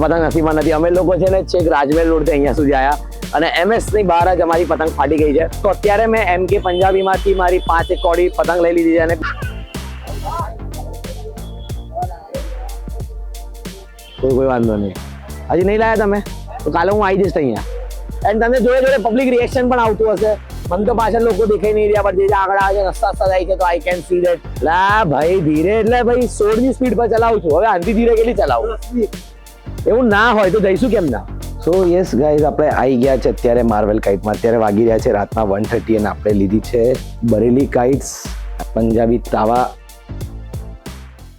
પતંગ નસીબમાં નથી. અમે લોકો છે ને છેક રાજમહેલ રોડ થી અહીંયા સુધી આવ્યા અને MS ની બહાર જ અમારી પતંગ ફાટી ગઈ છે. તો અત્યારે મેં MK પંજાબીમાંથી મારી 5 કોડી પતંગ લઈ લીધી છે અને કોઈ વાંધો નહીં. હજી નહીં લાયા તમે તો કાલે હું આવી જઈશ અહીંયા. એન્ડ તમને જોડે જોડે પબ્લિક રિએક્શન પણ આવતું હશે. મને તો પાછળ લોકો દેખાઈ નહીં રહ્યા, પણ જે આગળ આવે છે રસ્તા જાય છે તો આઈ કેન સી ધેટ. લા ભાઈ ધીરે એટલે ભાઈ 16 ની સ્પીડ પર ચલાવું છું. હવે આનથી ધીરે કેટલી ચલાવું? એવું ના હોય તો જઈશું કેમ ના? સો યસ ગાઈઝ, આપણે આવી ગયા છે અત્યારે માર્વેલ કાઇટમાં. અત્યારે વાગી રહ્યા છે રાતના 1:30 અને આપણે લીધી છે Bareilly kites Punjabi tawa.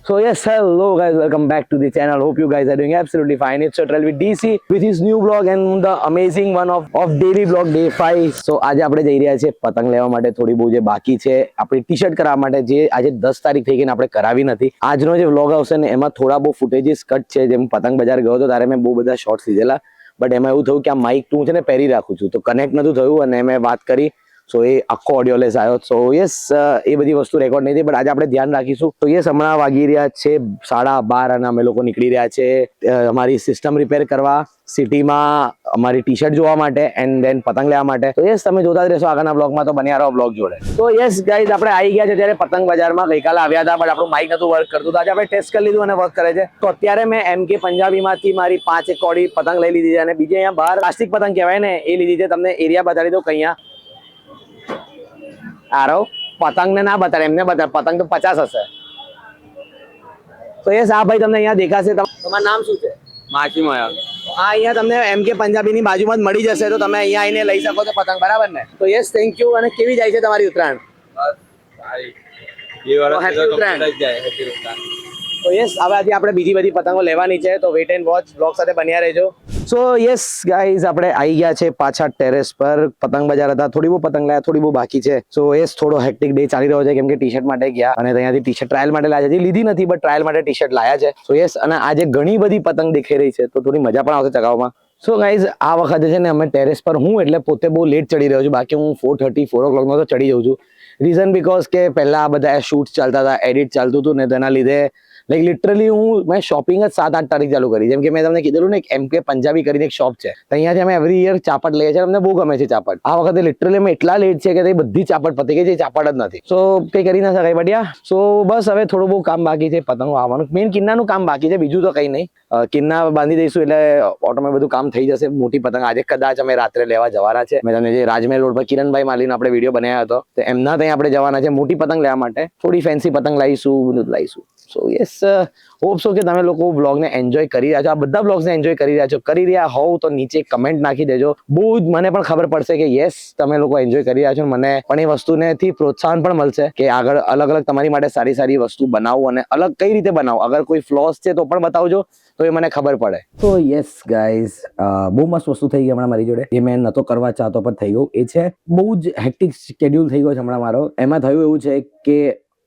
So yes, hello guys, welcome back to the channel. Hope you guys are doing absolutely fine. It's Chatrel with DC with his new vlog and the amazing one of daily vlog day 5. So આજે આપણે જઈ રહ્યા છીએ પતંગ લેવા માટે. થોડી બહુ જે બાકી છે આપણી ટી-શર્ટ કરાવવા માટે, જે આજે 10 તારીખ થઈ ગઈ ને આપણે કરાવી નથી. આજનો જે vlog આવશે ને એમાં થોડા બહુ ફૂટેજીસ કટ છે. જેમ પતંગ બજાર ગયો તો ત્યારે મેં બહુ બધા શોર્ટ્સ લીધેલા, બટ એમાં એવું થયું કે આ માઇક તું છે ને પહેરી રાખું છું તો કનેક્ટ નતું થયું અને મેં વાત કરી. સો એ આખો ઓડિયો લેસ આવ્યો. સો યસ, એ બધી વસ્તુ રેકોર્ડ નહીં થઈ, બટ આજે આપણે ધ્યાન રાખીશું. તો યસ, હમણાં વાગી રહ્યા છે 12:30 અને અમે લોકો નીકળી રહ્યા છે અમારી સિસ્ટમ રિપેર કરવા સિટીમાં, અમારી ટી-શર્ટ જોવા માટે એન્ડ દેન પતંગ લેવા માટે. તો યસ, તમે જોતા જ રહેશો આગળના બ્લોગમાં, તો બન્યા રહો બ્લોગ જોડે. તો યસ ગાઈઝ, આપણે આવી ગયા છે ત્યારે પતંગ બજારમાં. ગઈકાલે આવ્યા હતા બટ આપણું માઇક નતું વર્ક કરતું, તો આજે આપણે ટેસ્ટ કરી લીધું અને વર્ક કરે છે. તો અત્યારે મેં MK પંજાબીમાંથી મારી 5 કોડી પતંગ લઈ લીધી છે અને બીજી અહીંયા બહાર પ્લાસ્ટિક પતંગ કહેવાય ને એ લીધી છે. તમને એરિયા બતાવી દો. અહીંયા આરો પતંગ ને ના બતાડે, એમને બતાડે. પતંગ તો 50 હશે. તો યસ, આ ભાઈ તમને અહીંયા દેખાશે. તમારું નામ શું છે? માછી મયા. હા, અહીંયા તમને MK પંજાબીની બાજુમાં જ મળી જશે, તો તમે અહીંયા આવીને લઈ શકો છો પતંગ, બરાબર ને? તો યસ, થેન્ક યુ. અને કેવી જાય છે તમારી ઉત્તરાયણ? તો યસ, હવે આજે આપણે બીજી બધી પતંગો લેવાની છે, તો વેઇટ એન્ડ વોચ. બ્લોગ સાથે બન્યા રહેજો. સો યસ ગાઈઝ, આપણે આવી ગયા છે પાછા ટેરેસ પર. પતંગ બજાર હતા, થોડી બહુ પતંગ લાયા, થોડી બહુ બાકી છે. સો યસ, થોડો હેક્ટિક ડે ચાલી રહ્યો છે કેમ કે ટી-શર્ટ માટે ગયા અને ત્યાંથી ટી-શર્ટ ટ્રાયલ માટે લાયા છે. લીધી નથી બટ ટ્રાયલ માટે ટી-શર્ટ લાયા છે. સો યસ, અને આજે ઘણી બધી પતંગ દેખાઈ રહી છે તો થોડી મજા પણ આવશે ચગાવવામાં. સો ગાઈઝ, આ વખતે છે ને અમે ટેરેસ પર, હું એટલે પોતે બહુ લેટ ચડી રહ્યો છું. બાકી હું 4:30 4 o'clock તો ચડી જાઉં છું. રીઝન બીકોઝ કે પહેલા બધા શૂટ્સ ચાલતા હતા, એડિટ ચાલતું હતું ને તેના લીધે લાઈક લિટરલી મેં શોપિંગ જ 7-8 તારીખ ચાલુ કરી. જેમ કે મેં તમને કીધેલું ને, એક MK પંજાબી કરીને એક શોપ છે, અહીંયાથી અમે એવરી યર ચાપટ લઈએ છીએ. અમને બહુ ગમે છે ચાપટ. આ વખતે લિટરલી અમે એટલા લેટ છે કે બધી ચાપટ પતી ગઈ છે, ચાપટ જ નથી. સો કઈ કરી ના શકાય બઢિયા. સો બસ હવે થોડું બહુ કામ બાકી છે, પતંગો આવવાનું, મેઇન કિન્નાનું કામ બાકી છે, બીજું તો કઈ નહીં. કિન્ના બાંધી દઈશું એટલે ઓટોમેટિક બધું કામ થઈ જશે. મોટી પતંગ આજે કદાચ અમે રાત્રે લેવા જવાના છે. મેં તમને જે રાજમહેલ રોડ પર કિરણભાઈ માલીનો આપણે વિડીયો બનાવ્યો હતો, તો એમના ત્યાં આપણે જવાના છે મોટી પતંગ લેવા માટે. થોડી ફેન્સી પતંગ લાવીશું, બધું લાવીશું. સો યસ, હોપ સો કે તમે લોકો બ્લોગને એન્જોય કરી રહ્યા છો. આ બધા બ્લોગ્સને એન્જોય કરી રહ્યા છો. કરી રહ્યા હોવ તો નીચે કમેન્ટ નાખી દેજો. બહુ જ મને પણ ખબર પડશે કે યસ, તમે લોકો એન્જોય કરી રહ્યા છો. મને પણ એ વસ્તુનેથી પ્રોત્સાહન પણ મળશે કે આગળ અલગ અલગ તમારી માટે સારી સારી વસ્તુ બનાવો અને અલગ કઈ રીતે બનાવો. અગર કોઈ ફ્લોસ છે તો પણ બતાવજો, તો એ મને ખબર પડે. તો યસ ગાઈઝ, બહુ મસ્ત વસ્તુ થઈ ગઈ હમણાં મારી જોડે. એ મેં નતો કરવા ચાહતો પણ થઈ ગયું. એ છે બહુ જ હેક્ટિક શેડ્યુલ થઈ ગયો છે હમણાં મારો. એમાં થયું એવું છે કે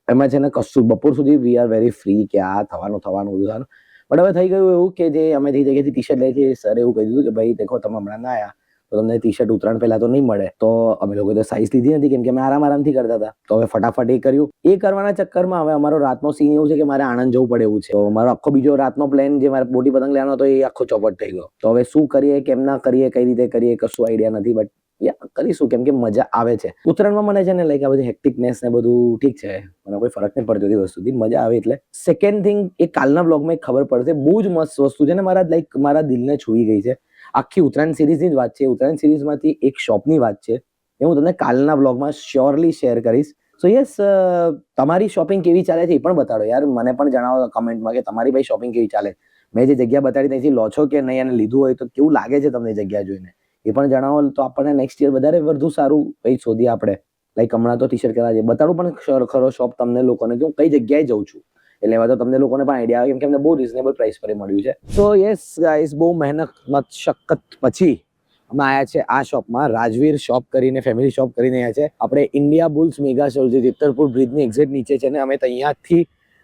એમાં છે ને કશું બપોર સુધી વી આર વેરી ફ્રી કે આ થવાનું બધું. બટ હવે થઈ ગયું એવું કે જે અમે જે જગ્યાએથી ટી-શર્ટ લઈએ છીએ, સર એવું કહી દીધું કે ભાઈ દેખો, તમે હમણાં ના આવ્યા તો તમને ટી-શર્ટ ઉત્તરાયણ પહેલા તો નહીં મળે. તો અમે લોકો તો સાઈઝ લીધી નથી કેમ કે અમે આરામથી કરતા હતા. તો હવે ફટાફટ એ કર્યું. એ કરવાના ચક્કરમાં હવે અમારો રાતનો સીન એવું છે કે મારે આણંદ જવું પડે એવું છે. તો મારો આખો બીજો રાતનો પ્લાન જે મારે મોટી પતંગ લેવાનો હતો એ આખો ચોપટ થઈ ગયો. તો હવે શું કરીએ, કેમ ના કરીએ, કઈ રીતે કરીએ, કશું આઈડિયા નથી. બટ કરીશું કેમ કે મજા આવે છે ઉત્તરાયણમાં. મને છે ને લાઈક આ બધી હેક્ટિકનેસ ને બધું ઠીક છે, મને કોઈ ફરક નહીં પડતો એ વસ્તુથી, મજા આવે. એટલે સેકન્ડ થિંગ, એ કાલના બ્લોગમાં એક ખબર પડશે, બહુ જ મસ્ત વસ્તુ છે ને, મારા દિલને છૂઈ ગઈ છે. આખી ઉત્તરાયણ સિરીઝની જ વાત છે. ઉત્તરાયણ સિરીઝમાંથી એક શોપની વાત છે, એ હું તમને કાલના બ્લોગમાં શ્યોરલી શેર કરીશ. સો યસ, તમારી શોપિંગ કેવી ચાલે છે એ પણ બતાડો યાર, મને પણ જણાવો કમેન્ટમાં કે તમારી ભાઈ શોપિંગ કેવી ચાલે. મેં જે જગ્યા બતાડી ત્યાંથી લો છો કે નહીં, અને લીધું હોય તો કેવું લાગે છે તમને જગ્યા જોઈને, એ પણ જણાવો. તો આપણને નેક્સ્ટ યર વધારે વધુ સારું કંઈ શોધીએ આપણે. લાઈક હમણાં તો ટી-શર્ટ કરવા છે, બતાડું પણ ખરો શોપ તમને લોકોને કે હું કઈ જગ્યાએ જઉં છું. એટલે એવા તો તમને લોકોને પણ આઈડિયા આવે કેમ કે અમને બહુ રિઝનેબલ પ્રાઇસ પર મળ્યું છે. સો યસ ગાઈઝ, બહુ મહેનત મશક્કત પછી અમે આવ્યા છે આ શોપમાં, રાજવીર શોપ કરીને, ફેમિલી શોપ કરીને આવ્યા છે. આપણે ઇન્ડિયા બુલ્સ મેગા શોપ જે જેતરપુર બ્રિજની એક્ઝેક્ટ નીચે છે ને, અમે અહીંયાથી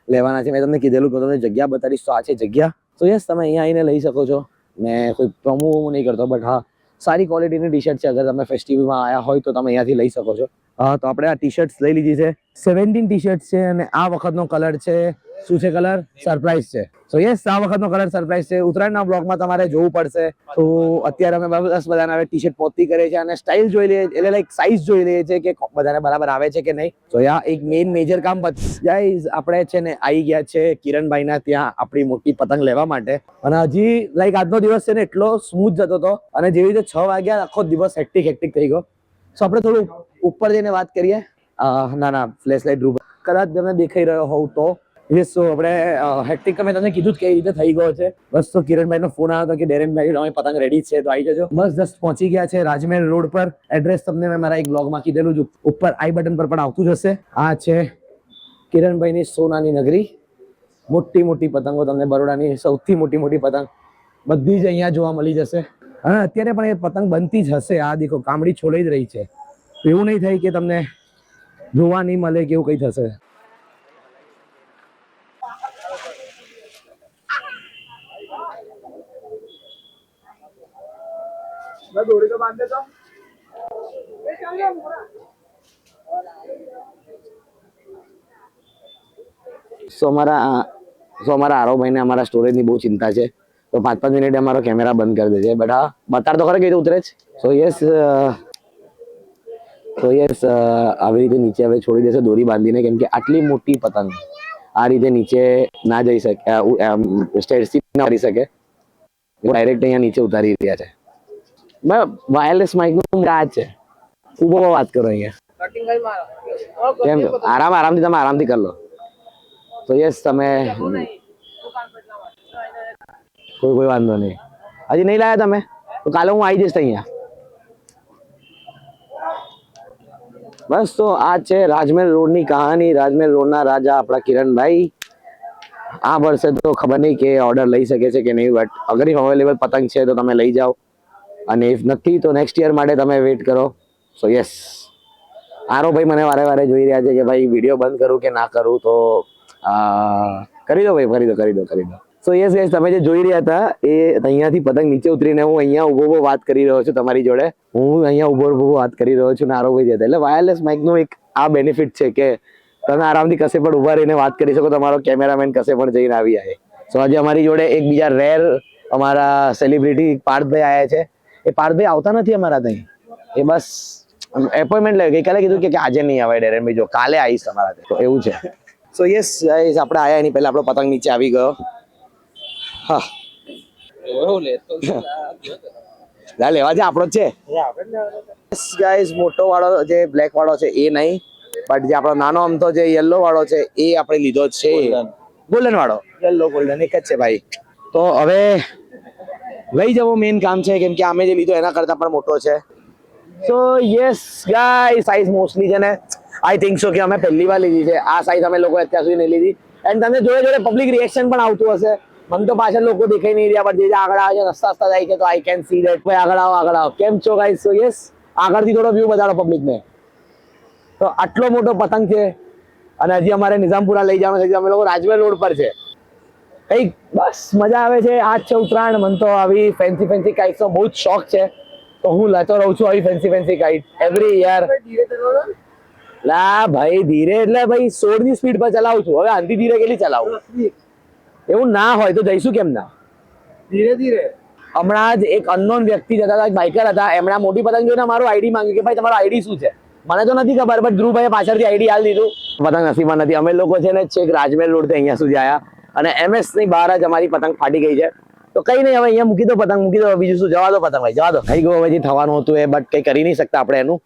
લેવાના છે. મેં તમને કીધેલું કે તમને જગ્યા બતાડીશ, તો આ છે જગ્યા. સો યસ, તમે અહીંયા આવીને લઈ શકો છો. મેં કોઈ પ્રોમો નહીં કરતો, બટ હા, સારી ક્વોલિટીની ટી-શર્ટ છે. અગર તમે ફેસ્ટિવલમાં આવ્યા હોય તો તમે અહીંયાથી લઈ શકો છો. તો આપણે આ ટી-શર્ટ્સ લઈ લીધી છે. 17 ટી-શર્ટ છે અને આ વખતનો કલર છે શું છે કલર? સરપ્રાઈઝ છે. સો યસ, આ વખતનો કલર સરપ્રાઈઝ છે. ઉત્તરાયણના બ્લોગમાં તમારે જોવું પડશે. તો અત્યારે અમે બસ બધાને હવે ટી શર્ટ પોતી કરીએ છીએ અને સ્ટાઇલ જોઈ લઈએ, એટલે લાઈક સાઇઝ જોઈ લઈએ છીએ કે બધાને બરાબર આવે છે કે નહીં. તો યા એક મેઇન મેજર કામ ગાઈઝ આપણે છે ને આવી ગયા છે કિરણભાઈના ત્યાં આપણી મોટી પતંગ લેવા માટે. અને હજી લાઈક આજનો દિવસ છે ને એટલો સ્મૂથ જતો હતો અને જેવી રીતે 6 વાગ્યા આખો દિવસ હેક્ટિક થઈ ગયો. સો આપણે થોડું ઉપર જઈને વાત કરીએ. ના ફ્લેશ લાઇટ રૂપ કદાચ તમને દેખાઈ રહ્યો હોવ તો યસ. સો આપણે હેક્ટિક મેં તમને કીધું જ કઈ રીતે થઈ ગયો છે. બસ તો કિરણભાઈનો ફોન આવ્યો હતો કે ડેરેનભાઈ અમે પતંગ રેડી છે તો આવી જજો. બસ જસ્ટ પહોંચી ગયા છે રાજમહેલ રોડ પર. એડ્રેસ તમને મેં મારા એક બ્લોગમાં કીધેલું જ, ઉપર આઈ બટન પર પણ આવતું જ હશે. આ છે કિરણભાઈની સોનાની નગરી. મોટી મોટી પતંગો તમને બરોડાની સૌથી મોટી પતંગ બધી જ અહીંયા જોવા મળી જશે. અને અત્યારે પણ એ પતંગ બનતી જ હશે. આ દેખો કામડી છોલાઈ જ રહી છે. એવું નહીં થાય કે તમને જોવા નહીં મળે કે એવું કઈ થશે. દોરી તો બાંધે તો અમારા આરોભાઈને અમારા સ્ટોરેજની બહુ ચિંતા છે. તો 5-5 મિનિટે અમારો કેમેરા બંધ કરી દે છે. બટ હા બતાડ તો ખરે કઈ ઉતરે છે. સો યસ આવી રીતે નીચે હવે છોડી દેશે દોરી બાંધીને, કેમ કે આટલી મોટી પતંગ આ રીતે નીચે ના જઈ શકે, સ્ટેરથી ના કરી શકે. ડાયરેક્ટ અહીંયા નીચે ઉતારી રહ્યા છે. વાયરલેસ માઇક નું આ છે. ઉભો વાત કરો અહીંયા. કેમ આરામથી તમે આરામથી કરી લો. તો યસ તમે કોઈ વાંધો નહીં. હજી નહીં લાયા તમે તો કાલે હું આવી જઈશ અહીંયા. બસ તો આ છે રાજમહેલ રોડની કહાની. રાજમહેલ રોડના રાજા આપણા કિરણભાઈ. આ વર્ષે તો ખબર નહીં કે ઓર્ડર લઈ શકે છે કે નહીં, બટ અગર અવેલેબલ પતંગ છે તો તમે લઈ જાઓ, અને ઇફ નથી તો નેક્સ્ટ યર માટે તમે વેઇટ કરો. સો યસ, આરો ભાઈ મને વારે જોઈ રહ્યા છે કે ભાઈ વિડીયો બંધ કરું કે ના કરું, તો કરી દો ભાઈ, કરી દો. સો યસ ગાઈસ, તમે જે જોઈ રહ્યા હતા એ અહીંયાથી પતંગ નીચે ઉતરીને હું અહીંયા ઉભો વાત કરી રહ્યો છું તમારી જોડે. હું અહીંયા ઉભો વાત કરી રહ્યો છું ને આરો ભાઈ જતા. એટલે વાયરલેસ માઇકનો એક આ બેનિફિટ છે કે તમે આરામથી કશે પણ ઉભા રહીને વાત કરી શકો. તમારો કેમેરામેન કશે પણ જઈને આવી જાય. સો આજે અમારી જોડે એક બીજા રેર અમારા સેલિબ્રિટી પાર્થભાઈ આવ્યા છે. એ પાર્થભાઈ આવતા નથી અમારા ત્યાં. એ બસ એપોઇન્ટમેન્ટ લે. ગઈકાલે કીધું કે આજે નહીં આવે ડેરેનભાઈ, જો કાલે આવીશ તમારા ત્યાં. તો એવું છે. સો યસ ગાઈસ, આપણે આયા એની પહેલા આપણો પતંગ નીચે આવી ગયો. હા લેવા છે આપણો જ છે. ગાઈસ મોટો વાળો જે બ્લેક વાળો છે એ નહીં, બટ જે આપણો નાનો અમથો જે યલો વાળો છે એ આપણે લીધો છે. ગોલ્ડન વાળો, યલો ગોલ્ડન એક જ છે ભાઈ. તો હવે લઈ જવો મેઇન કામ છે, કેમ કે અમે જે લીધો એના કરતા પણ મોટો છે. સો યસ ગાઈસ, સાઈઝ મોસ્ટલી છે ને આઈ થિંક સો કે અમે પહેલી વાર લીધી છે. આ સાઈઝ અમે લોકો અત્યાર સુધી નહીં લીધી. એન્ડ તમને જોડે પબ્લિક રિએક્શન પણ આવતું હશે. મને તો પાછળ લોકો દેખાઈ નહીં રહ્યા, પણ જે આગળ આવે છે રસ્તા જાય છે તો આઈ કેન સી ધેટ. ભાઈ આગળ આવો. કેમ છો ગાઈસ? સો યસ, આગળથી થોડો વ્યૂ બતાડો પબ્લિકને. તો આટલો મોટો પતંગ છે અને હજી અમારે નિઝામપુરા લઈ જવાનો છે. અમે લોકો રાજમહેલ રોડ પર છે. કઈક બસ મજા આવે છે. આજ છે ઉત્તરાયણ. મને તો આવી ફેન્સી કાઇટ્સ નો બહુ જ શોખ છે, તો હું લેતો રહું છું આવી ફેન્સી કાઇટ એવરી યર. લા ભાઈ ધીરે એટલે ભાઈ 16 ની સ્પીડ પર ચલાવું છું. હવે આંધી ધીરે કેટલી ચલાવું? એવું ના હોય તો જઈશું કેમ ના? ધીરે. હમણાં જ એક અનનોન વ્યક્તિ જતા હતા, બાઇકર હતા. એમણે મોટી પતંગ જોઈને મારું આઈડી માંગ્યું કે ભાઈ તમારો આઈડી શું છે? મને તો નથી ખબર, બટ ધ્રુવભાઈએ પાછળથી આઈડી હાલ દીધું. પતંગ નસીબમાં નથી. અમે લોકો છે ને છેક રાજમહેલ રોડ થી અહીંયા સુધી આવ્યા અને MS ની બહાર જ અમારી પતંગ ફાટી ગઈ છે. તો કઈ નહીં, હવે અહીંયા મૂકી દો પતંગ, મૂકી દો. બીજું શું, જવા દો પતંગ ભાઈ, જવા દો. થઈ ગયું હવે જે થવાનું હતું એ, બટ કઈ કરી નહીં શકતા આપણે એનું.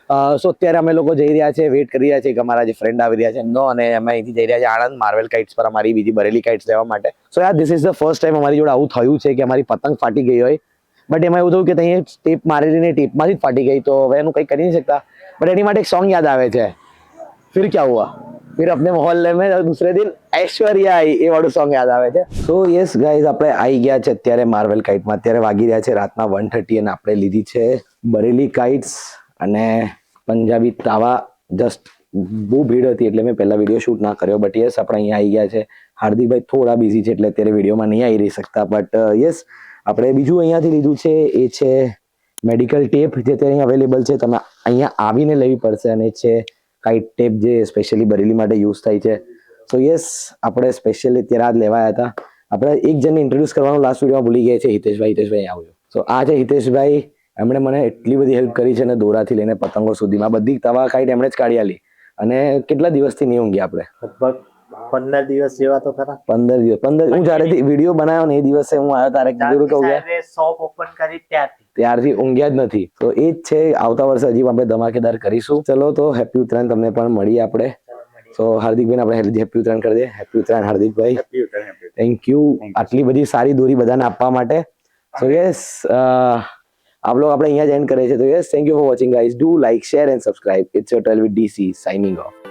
સો અત્યારે અમે લોકો જઈ રહ્યા છે, વેઇટ કરી રહ્યા છે કે અમારા જે ફ્રેન્ડ આવી રહ્યા છે એમનો, અને અમે અહીંથી જઈ રહ્યા છે આણંદ માર્વેલ કાઇટ્સ પર અમારી બીજી બરેલી કાઇટ્સ લેવા માટે. સો યાર this is the first time અમારી જોડે આવું થયું છે કે અમારી પતંગ ફાટી ગઈ હોય. બટ એમાં એવું થયું કે ત્યાં ટેપ મારેલી ને ટેપમાંથી જ ફાટી ગઈ. તો હવે એનું કંઈ કરી નહીં શકતા. બટ એની માટે એક સોંગ યાદ આવે છે, ફિર ક્યા હુઆ, फिर अपने मोहल्ले में दूसरे दिन ऐश्वर्या आई, એ વાળું સોંગ યાદ આવે છે. સો યસ ગાઈઝ, આપણે આવી ગયા છે અત્યારે માર્વેલ કાઇટમાં. અત્યારે વાગી રહ્યા છે રાતના 1:30 અને આપણે લીધી છે બરેલી કાઇટ્સ અને પંજાબી તાવા. જસ્ટ બહુ ભીડ હતી એટલે મેં પહેલા વિડીયો શૂટ ના કર્યો. બટ યસ, આપણે અહીંયા આવી ગયા છે. હાર્દિકભાઈ થોડા બિઝી છે એટલે અત્યારે વિડીયોમાં નહીં આવી રહી શકતા. બટ યસ, આપણે બીજું અહીંયાથી લીધું છે એ છે મેડિકલ ટેપ, જે ત્યાં અવેલેબલ છે. તમે અહીંયા આવીને લેવી પડશે. અને છે કાઇટ ટેપ જે સ્પેશિયલી બરેલી માટે યુઝ થાય છે. સો યસ આપણે સ્પેશિયલી અત્યારે આજ લેવા આવ્યા હતા. આપણે એક જણને ઇન્ટ્રોડ્યુસ કરવાનું લાસ્ટ વિડીયોમાં ભૂલી ગયા છે. હિતેશભાઈ આવજો. સો આ છે હિતેશભાઈ. એમણે મને એટલી બધી હેલ્પ કરી છે ને, દોરાથી લઈને પતંગો સુધીમાં બધી તવા કાઢી એમણે જ કાઢી આલી. અને કેટલા દિવસથી નહીં ઊંઘ્યા આપણે? લગભગ 15 દિવસ જેવા તો ખરા. 15 દિવસ. હું જ્યારે વિડીયો બનાવ્યો ને એ દિવસે હું આવ્યો, તારે કીધું કે સાહેબે શોપ ઓપન કરી ત્યારથી ઊંઘ્યા જ નથી. તો એ જ છે, આવતા વર્ષે હજી આપણે ધમાકેદાર કરીશું. ચલો તો હેપી ઉત્તરાયણ તમને પણ મળીએ આપણે. સો હાર્દિકભાઈ આપણે હેપી ઉત્તરાયણ કરી દઈએ. Happy Uttarayan Hardikbhai. Thank you આટલી બધી સારી દોરી બધાને આપવા માટે. સો યસ આપ લોકો આપણે અહીંયા જ એન્ડ કરીએ છીએ. તો yes, thank you for watching guys. Do like, share and subscribe. It's your 12 with DC signing off.